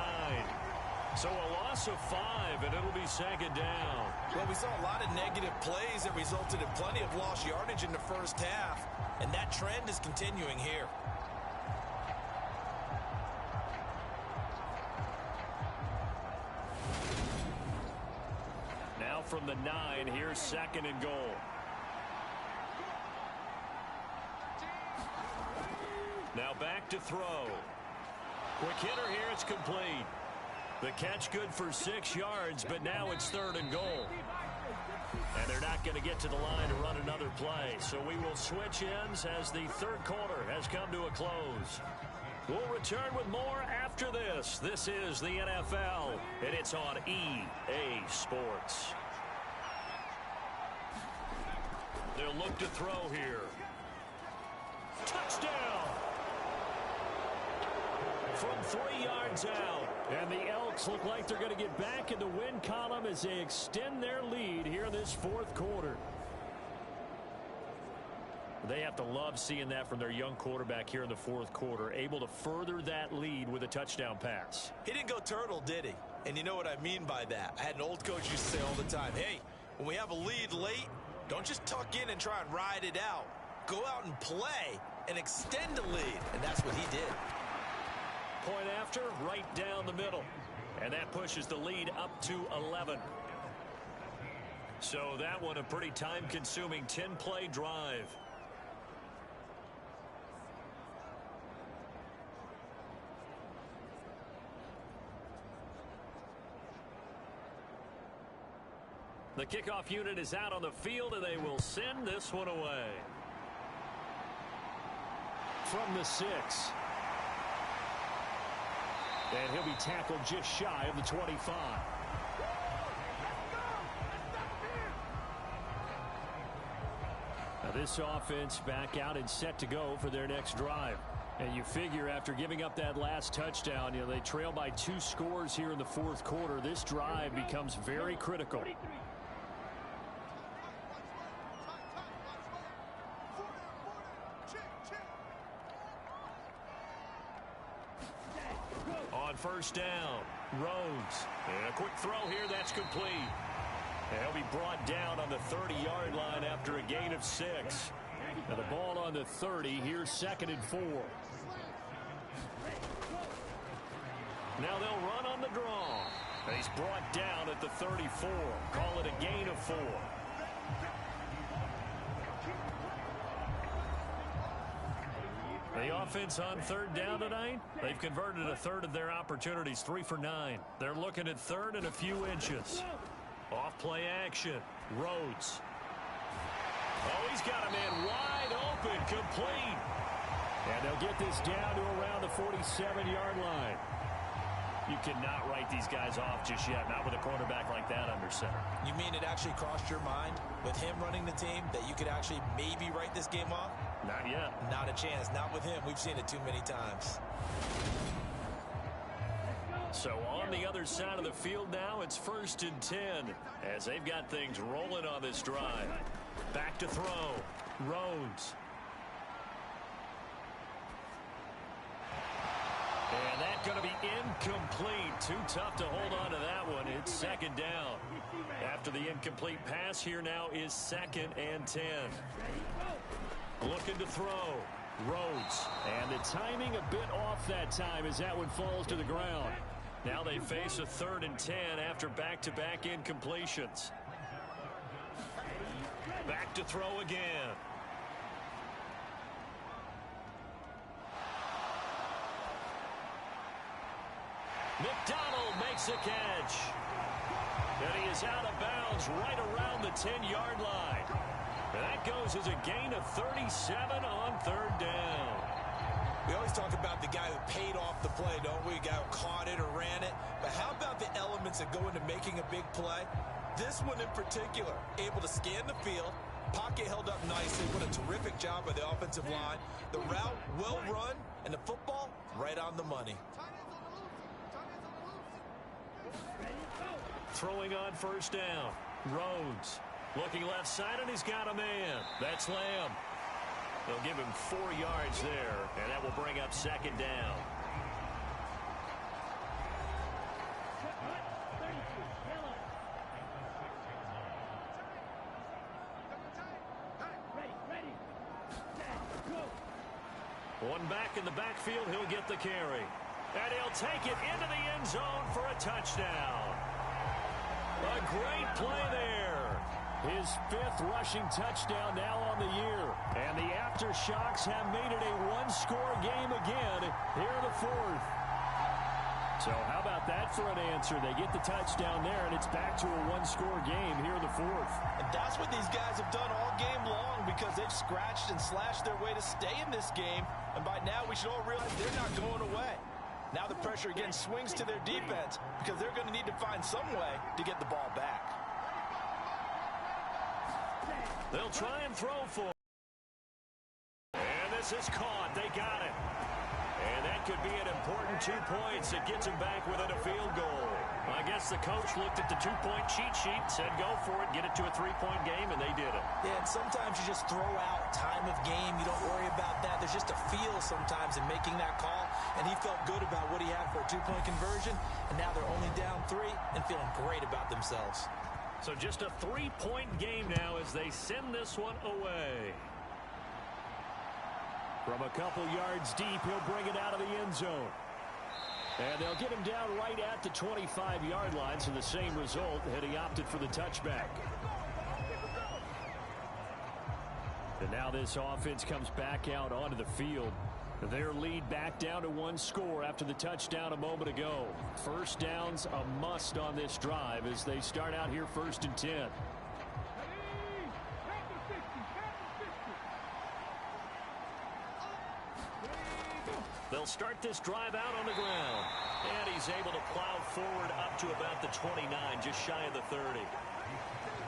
So a loss of 5, and it'll be 2nd down. Well, we saw a lot of negative plays that resulted in plenty of lost yardage in the first half, and that trend is continuing here. Now from the 9, here's 2nd and goal. Now back to throw. Quick hitter here, it's complete. The catch good for 6 yards, but now it's 3rd and goal. And they're not going to get to the line to run another play. So we will switch ends as the 3rd quarter has come to a close. We'll return with more after this. This is the NFL. It It's on EA Sports. They'll look to throw here. Touchdown! From 3 yards out. And the Elks look like they're going to get back in the win column as they extend their lead here in this fourth quarter. They have to love seeing that from their young quarterback here in the fourth quarter, able to further that lead with a touchdown pass. He didn't go turtle, did he? And you know what I mean by that. I had an old coach used to say all the time, hey, when we have a lead late, don't just tuck in and try and ride it out. Go out and play and extend the lead. And that's what he did. Point after, right down the middle. And that pushes the lead up to 11. So that one a pretty time-consuming 10-play drive. The kickoff unit is out on the field, and they will send this one away. From the 6. And he'll be tackled just shy of the 25. Now this offense back out and set to go for their next drive. And you figure after giving up that last touchdown, they trail by 2 scores here in the fourth quarter. This drive becomes very critical. On first down, Rhodes. And a quick throw here, that's complete. And he'll be brought down on the 30-yard line after a gain of 6. Now the ball on the 30, here's 2nd and 4. Now they'll run on the draw. And he's brought down at the 34. Call it a gain of 4. The offense on 3rd down tonight, they've converted a third of their opportunities, 3 for 9. They're looking at 3rd and a few inches. Off play action, Rhodes. Oh, he's got a man wide open, complete. And they'll get this down to around the 47-yard line. You cannot write these guys off just yet, not with a quarterback like that under center. You mean it actually crossed your mind with him running the team that you could actually maybe write this game off? Not yet. Not a chance. Not with him. We've seen it too many times. So on the other side of the field now, it's 1st and 10 as they've got things rolling on this drive. Back to throw. Rhodes. And that's going to be incomplete. Too tough to hold on to that one. It's 2nd down. After the incomplete pass, here now is 2nd and 10. Looking to throw. Rhodes. And the timing a bit off that time as that one falls to the ground. Now they face a 3rd and 10 after back-to-back incompletions. Back to throw again. McDonald makes a catch. And he is out of bounds right around the 10-yard line. And that goes as a gain of 37 on 3rd down. We always talk about the guy who paid off the play, don't we? The guy who caught it or ran it. But how about the elements that go into making a big play? This one in particular, able to scan the field, pocket held up nicely. What a terrific job by the offensive line. The route well run, and the football right on the money. Throwing on 1st down. Rhodes looking left side, and he's got a man. That's Lamb. They'll give him 4 yards there, and that will bring up 2nd down. One back in the backfield, he'll get the carry. And he'll take it into the end zone for a touchdown. A great play there. His 5th rushing touchdown now on the year. And the aftershocks have made it a one-score game again here in the 4th. So how about that for an answer? They get the touchdown there, and it's back to a one-score game here in the 4th. And that's what these guys have done all game long because they've scratched and slashed their way to stay in this game. And by now, we should all realize they're not going away. Now the pressure again swings to their defense because they're going to need to find some way to get the ball back. They'll try and throw for it. And this is caught. They got it. And that could be an important 2 points. It gets them back within a field goal. I guess the coach looked at the two-point cheat sheet, said go for it, get it to a three-point game, and they did it. Yeah, and sometimes you just throw out time of game. You don't worry about that. There's just a feel sometimes in making that call, and he felt good about what he had for a two-point conversion, and now they're only down 3 and feeling great about themselves. So just a 3-point game now as they send this one away. From a couple yards deep, he'll bring it out of the end zone. And they'll get him down right at the 25-yard line, so the same result had he opted for the touchback. And now this offense comes back out onto the field. Their lead back down to 1 score after the touchdown a moment ago. First down's a must on this drive as they start out here 1st and 10. They'll start this drive out on the ground. And he's able to plow forward up to about the 29, just shy of the 30.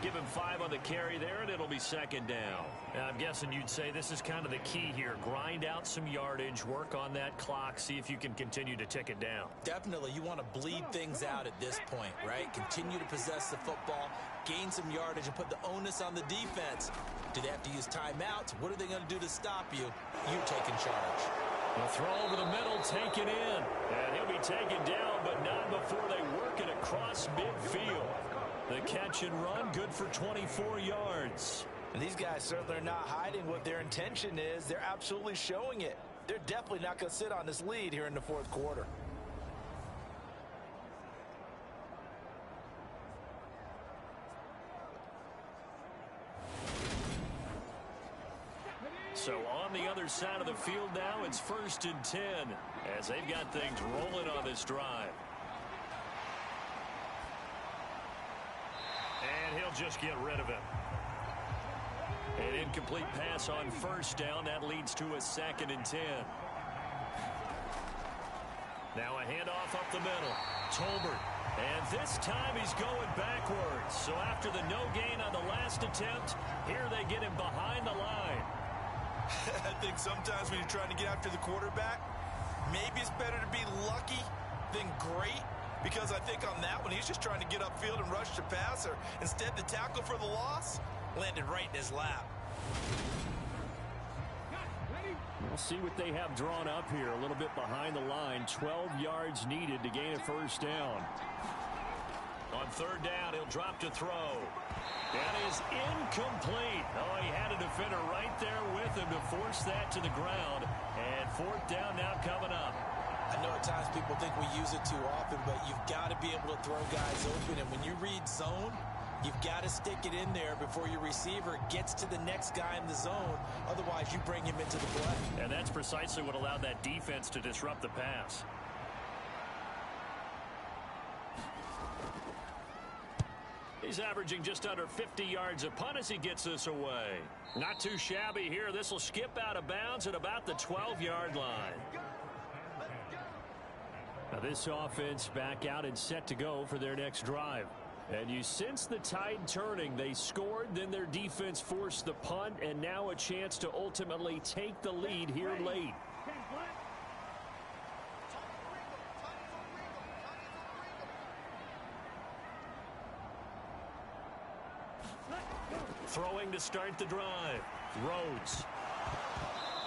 Give him 5 on the carry there, and it'll be 2nd down. Now, I'm guessing you'd say this is kind of the key here. Grind out some yardage, work on that clock, see if you can continue to tick it down. Definitely, you want to bleed things out at this point, right? Continue to possess the football, gain some yardage, and put the onus on the defense. Do they have to use timeouts? What are they going to do to stop you? You taking charge. The throw over the middle, taken in. And he'll be taken down, but not before they work it across midfield. The catch and run, good for 24 yards. And these guys certainly are not hiding what their intention is. They're absolutely showing it. They're definitely not going to sit on this lead here in the 4th quarter. So on the other side of the field now, it's 1st and 10 as they've got things rolling on this drive. And he'll just get rid of it. An incomplete pass on 1st down. That leads to a 2nd and 10. Now a handoff up the middle. Tolbert. And this time he's going backwards. So after the no gain on the last attempt, here they get him behind the line. I think sometimes when you're trying to get after the quarterback, maybe it's better to be lucky than great. Because I think on that one, he's just trying to get upfield and rush the passer. Instead, the tackle for the loss landed right in his lap. We'll see what they have drawn up here. A little bit behind the line. 12 yards needed to gain a 1st down. On 3rd down, he'll drop to throw. That is incomplete. Oh, he had a defender right there with him to force that to the ground. And 4th down now coming up. I know at times people think we use it too often, but you've got to be able to throw guys open. And when you read zone, you've got to stick it in there before your receiver gets to the next guy in the zone. Otherwise, you bring him into the play. And that's precisely what allowed that defense to disrupt the pass. He's averaging just under 50 yards a punt as he gets this away. Not too shabby here. This will skip out of bounds at about the 12-yard line. Now this offense back out and set to go for their next drive. And you sense the tide turning. They scored, then their defense forced the punt, and now a chance to ultimately take the lead here late. Throwing to start the drive. Rhodes.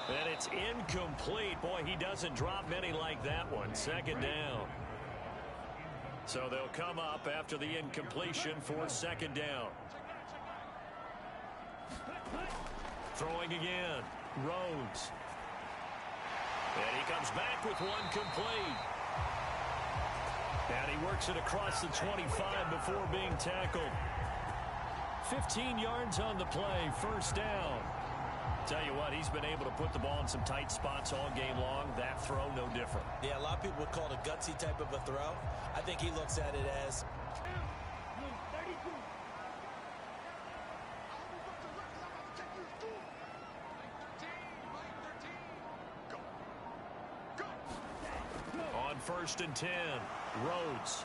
And it's incomplete. Boy, he doesn't drop many like that one. 2nd down. So they'll come up after the incompletion for 2nd down. Throwing again. Rhodes. And he comes back with one complete. And he works it across the 25 before being tackled. 15 yards on the play. 1st down. Tell you what, he's been able to put the ball in some tight spots all game long. That throw, no different. Yeah, a lot of people would call it a gutsy type of a throw. I think he looks at it as on first and 10. Rhodes.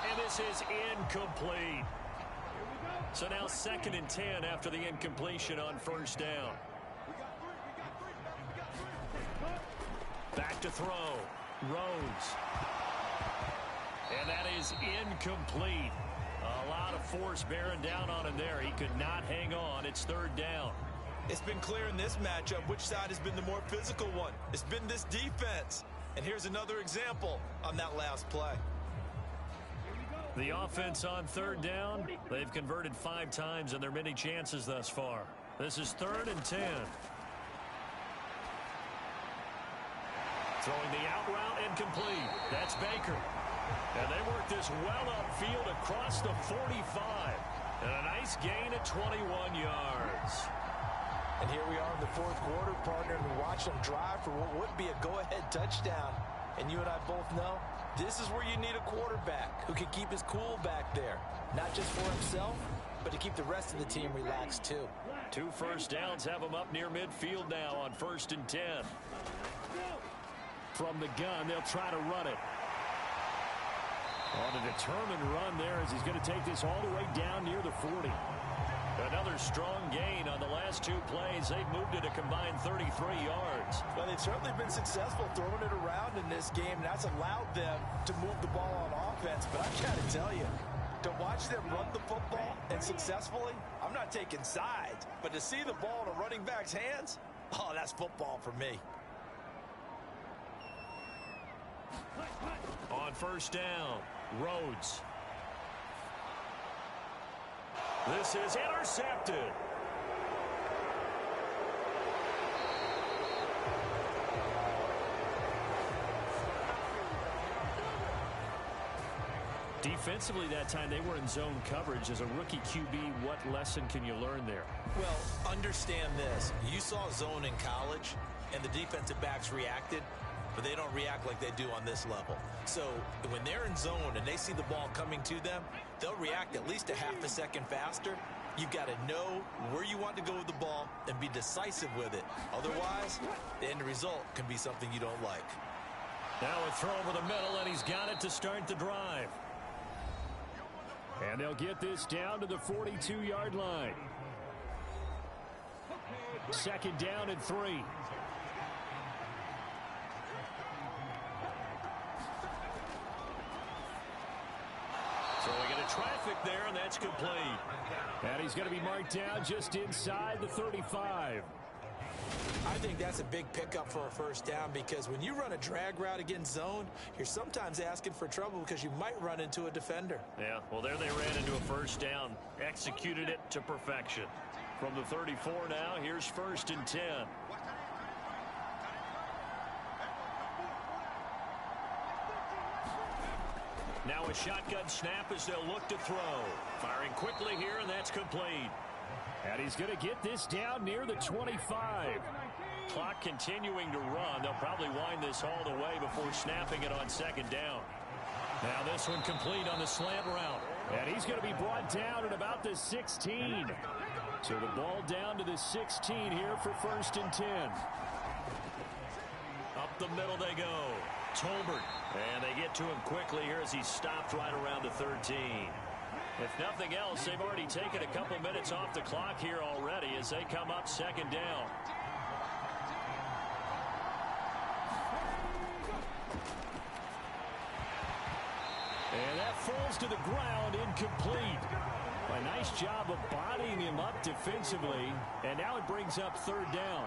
And this is incomplete. So now second and 10 after the incompletion on first down. Back to throw. Rhodes. And that is incomplete. A lot of force bearing down on him there. He could not hang on. It's third down. It's been clear in this matchup which side has been the more physical one. It's been this defense. And here's another example on that last play. The offense on third down, they've converted 5 times in their many chances thus far. This is third and 10. Throwing the out route incomplete. That's Baker. And they work this well upfield across the 45. And a nice gain at 21 yards. And here we are in the fourth quarter, partner, and we watch them drive for what would be a go-ahead touchdown. And you and I both know this is where you need a quarterback who can keep his cool back there. Not just for himself, but to keep the rest of the team relaxed too. 2 first downs have them up near midfield now on first and 10. From the gun, they'll try to run it. On a determined run there as he's going to take this all the way down near the 40. Another strong gain on the last 2 plays. They've moved it a combined 33 yards. Well, they've certainly been successful throwing it around in this game, and that's allowed them to move the ball on offense. But I got to tell you, to watch them run the football and successfully, I'm not taking sides, but to see the ball in a running back's hands, oh, that's football for me. On first down, Rhodes. This is intercepted. Defensively that time, they were in zone coverage. As a rookie QB, what lesson can you learn there? Well, understand this. You saw zone in college, and the defensive backs reacted, but they don't react like they do on this level. So when they're in zone and they see the ball coming to them, they'll react at least a half a second faster. You've got to know where you want to go with the ball and be decisive with it. Otherwise, the end result can be something you don't like. Now a throw over the middle, and he's got it to start the drive. And they'll get this down to the 42-yard line. Second down and 3. So we get a traffic there, and that's complete. And he's going to be marked down just inside the 35. I think that's a big pickup for a first down, because when you run a drag route against zone, you're sometimes asking for trouble because you might run into a defender. Yeah, well, there they ran into a first down. Executed it to perfection. From the 34 now, here's first and 10. Now a shotgun snap as they'll look to throw. Firing quickly here, and that's complete. And he's going to get this down near the 25. Clock continuing to run. They'll probably wind this all the way before snapping it on second down. Now this one complete on the slant route. And he's going to be brought down at about the 16. So the ball down to the 16 here for first and 10. Up the middle they go. Tolbert. And they get to him quickly here as he stopped right around the 13. If nothing else, they've already taken a couple minutes off the clock here already as they come up second down. And that falls to the ground, incomplete. A nice job of bodying him up defensively. And now it brings up third down.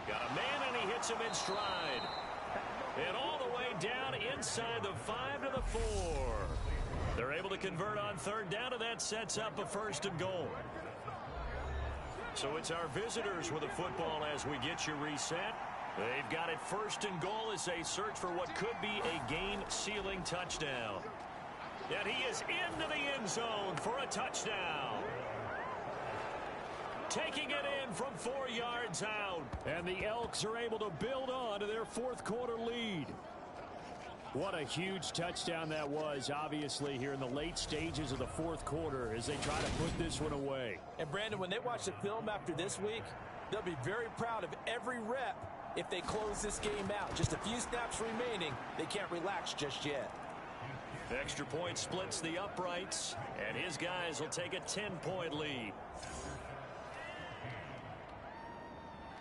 Got a man, and he hits him in stride. And all the way down inside the 5 to the 4. They're able to convert on third down, and that sets up a first and goal. So it's our visitors with the football as we get you reset. They've got it first and goal as they search for what could be a game-sealing touchdown. And he is into the end zone for a touchdown. Taking it in from 4 yards out. And the Elks are able to build on to their fourth quarter lead. What a huge touchdown that was, obviously, here in the late stages of the fourth quarter as they try to put this one away. And, Brandon, when they watch the film after this week, they'll be very proud of every rep if they close this game out. Just a few snaps remaining. They can't relax just yet. Extra point splits the uprights, and his guys will take a 10-point lead.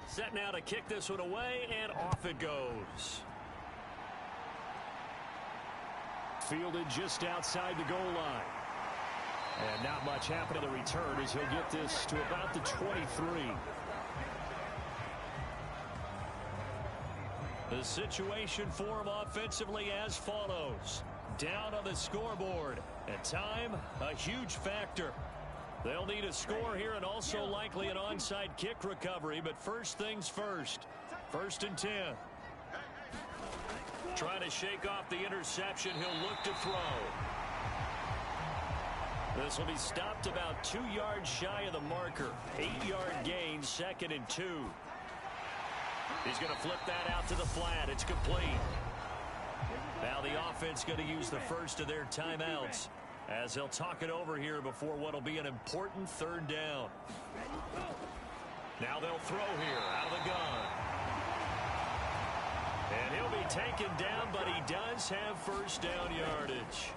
Set now to kick this one away, and off it goes. Fielded just outside the goal line. And not much happening to the return as he'll get this to about the 23. The situation for him offensively as follows. Down on the scoreboard. And time, a huge factor. They'll need a score here and also likely an onside kick recovery. But first things first. 1st and 10. Trying to shake off the interception. He'll look to throw. This will be stopped about 2 yards shy of the marker. 8-yard gain, 2nd and 2. He's going to flip that out to the flat. It's complete. Now the offense going to use the first of their timeouts as they'll talk it over here before what will be an important 3rd down. Now they'll throw here out of the gun. And he'll be taken down, but he does have 1st down yardage.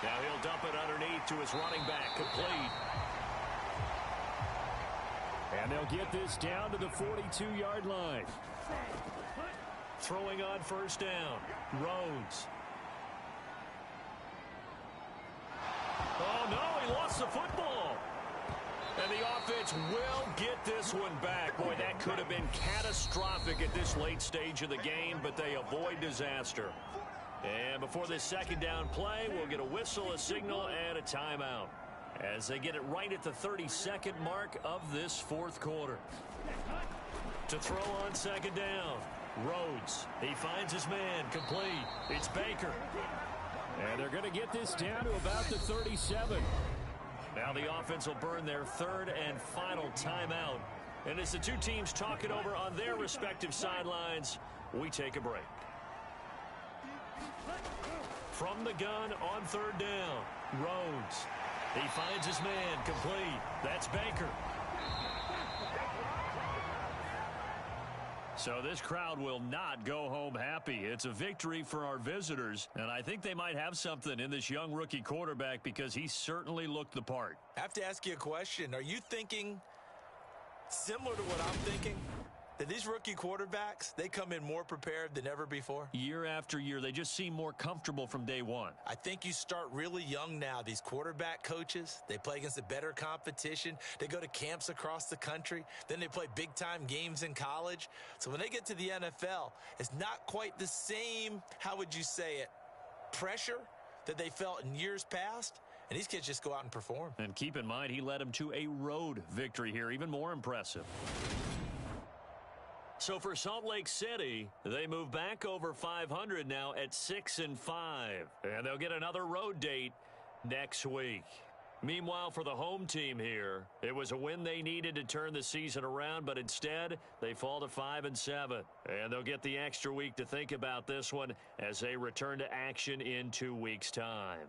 Now he'll dump it underneath to his running back, complete. And they'll get this down to the 42-yard line. Throwing on 1st down, Rhodes. Oh, no, he lost the football. And the offense will get this one back. Boy, that could have been catastrophic at this late stage of the game, but they avoid disaster. And before this 2nd down play, we'll get a whistle, a signal, and a timeout as they get it right at the 32nd mark of this 4th quarter. To throw on 2nd down, Rhodes. He finds his man, complete. It's Baker. And they're going to get this down to about the 37. Now the offense will burn their 3rd and final timeout. And as the two teams talk it over on their respective sidelines, we take a break. From the gun on 3rd down, Rhodes. He finds his man, complete. That's Baker. So this crowd will not go home happy. It's a victory for our visitors, and I think they might have something in this young rookie quarterback because he certainly looked the part. I have to ask you a question. Are you thinking similar to what I'm thinking? That these rookie quarterbacks, they come in more prepared than ever before? Year after year, they just seem more comfortable from day one. I think you start really young now. These quarterback coaches, they play against a better competition. They go to camps across the country. Then they play big-time games in college. So when they get to the NFL, it's not quite the same, how would you say it, pressure that they felt in years past. And these kids just go out and perform. And keep in mind, he led them to a road victory here, even more impressive. So for Salt Lake City, they move back over 500 now at 6-5. And they'll get another road date next week. Meanwhile, for the home team here, it was a win they needed to turn the season around, but instead they fall to 5-7. And they'll get the extra week to think about this one as they return to action in 2 weeks' time.